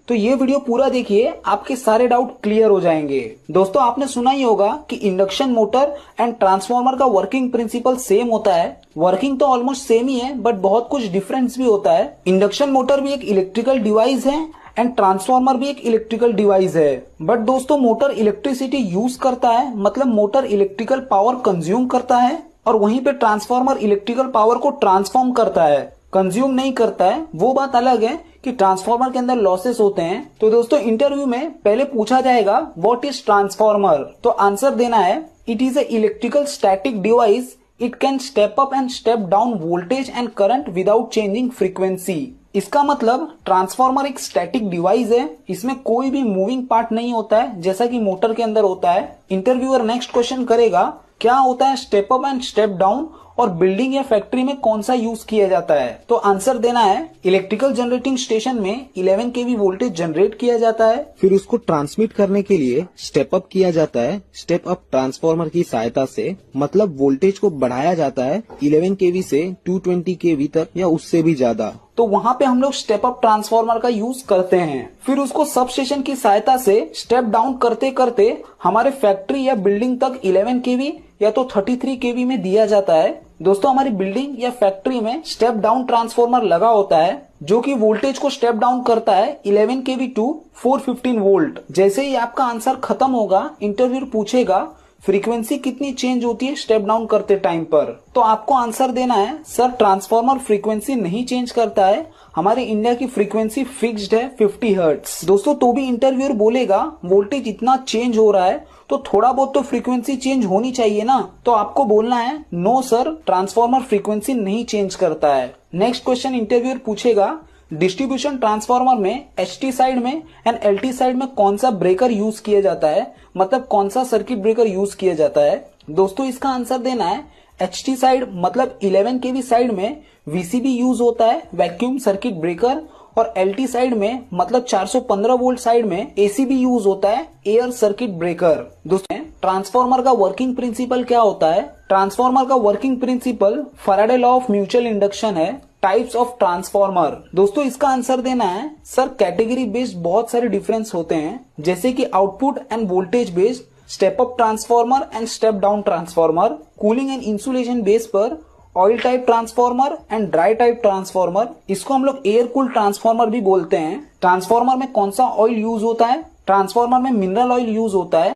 तो ये वीडियो पूरा देखिए, आपके सारे डाउट क्लियर हो जाएंगे। दोस्तों आपने सुना ही होगा कि इंडक्शन मोटर एंड ट्रांसफार्मर का वर्किंग प्रिंसिपल सेम होता है। वर्किंग तो ऑलमोस्ट सेम ही है, बट बहुत कुछ डिफरेंस भी होता है। इंडक्शन मोटर भी एक इलेक्ट्रिकल डिवाइस है एंड ट्रांसफार्मर भी एक इलेक्ट्रिकल डिवाइस है। बट दोस्तों मोटर इलेक्ट्रिसिटी यूज करता है, मतलब मोटर इलेक्ट्रिकल पावर कंज्यूम करता है, और वहीं पे ट्रांसफार्मर इलेक्ट्रिकल पावर को ट्रांसफॉर्म करता है, कंज्यूम नहीं करता है। वो बात अलग है कि ट्रांसफार्मर के अंदर लॉसेस होते हैं। तो दोस्तों इंटरव्यू में पहले पूछा जाएगा व्हाट इज ट्रांसफार्मर, तो आंसर देना है it is a electrical static device, it can step up and step down voltage and current without changing frequency. इसका मतलब ट्रांसफार्मर एक स्टैटिक डिवाइस है, इसमें कोई भी मूविंग पार्ट नहीं होता है जैसा कि मोटर के अंदर होता है। इंटरव्यूअर नेक्स्ट क्वेश्चन करेगा क्या होता है step up and step down, और बिल्डिंग या फैक्ट्री में कौन सा यूज किया जाता है। तो आंसर देना है इलेक्ट्रिकल जनरेटिंग स्टेशन में 11 kV वोल्टेज जनरेट किया जाता है, फिर उसको ट्रांसमिट करने के लिए स्टेप अप किया जाता है स्टेप अप ट्रांसफार्मर की सहायता से, मतलब वोल्टेज को बढ़ाया जाता है 11 kV से 220 kV तक या उससे भी ज्यादा। तो वहां पे हम लोग स्टेप अप ट्रांसफार्मर का यूज करते हैं। फिर उसको सब स्टेशन की सहायता से स्टेप डाउन करते करते हमारे फैक्ट्री या बिल्डिंग तक 11 kV या तो 33 kV में दिया जाता है। दोस्तों हमारी बिल्डिंग या फैक्ट्री में स्टेप डाउन ट्रांसफार्मर लगा होता है जो कि वोल्टेज को स्टेप डाउन करता है 11 kV टू 415 वोल्ट। जैसे ही आपका आंसर खत्म होगा, इंटरव्यूअर पूछेगा फ्रीक्वेंसी कितनी चेंज होती है स्टेप डाउन करते टाइम पर, तो आपको आंसर देना है सर ट्रांसफार्मर फ्रीक्वेंसी नहीं चेंज करता है, हमारे इंडिया की फ्रीक्वेंसी फिक्स्ड है 50 हर्ट्ज। दोस्तों तो भी इंटरव्यूअर बोलेगा वोल्टेज इतना चेंज हो रहा है तो थोड़ा बहुत तो फ्रीक्वेंसी चेंज होनी चाहिए ना, तो आपको बोलना है नो सर ट्रांसफार्मर फ्रीक्वेंसी नहीं चेंज करता है। नेक्स्ट क्वेश्चन इंटरव्यूअर पूछेगा डिस्ट्रीब्यूशन ट्रांसफार्मर में एचटी साइड में एंड एलटी साइड में कौन सा ब्रेकर यूज किया जाता है, मतलब कौन सा सर्किट ब्रेकर यूज किया जाता है। दोस्तों इसका आंसर देना है एचटी साइड मतलब 11 kV साइड में वीसीबी यूज होता है, वैक्यूम सर्किट ब्रेकर, और एलटी साइड में मतलब 415 वोल्ट साइड में एसीबी यूज होता है, एयर सर्किट ब्रेकर। दोस्तों ट्रांसफार्मर का वर्किंग प्रिंसिपल क्या होता है। ट्रांसफार्मर का working principle Faraday law of mutual induction है। टाइप्स ऑफ ट्रांसफार्मर, दोस्तों इसका आंसर देना है सर कैटेगरी बेस्ड बहुत सारे डिफरेंस होते हैं, जैसे कि output and voltage based, step up transformer and step down transformer, cooling and insulation base पर, oil type transformer and dry type transformer, इसको हम लोग एयर कूल्ड ट्रांसफार्मर भी बोलते हैं। ट्रांसफार्मर में कौन सा ऑयल यूज होता है, ट्रांसफार्मर में मिनरल ऑयल यूज होता है।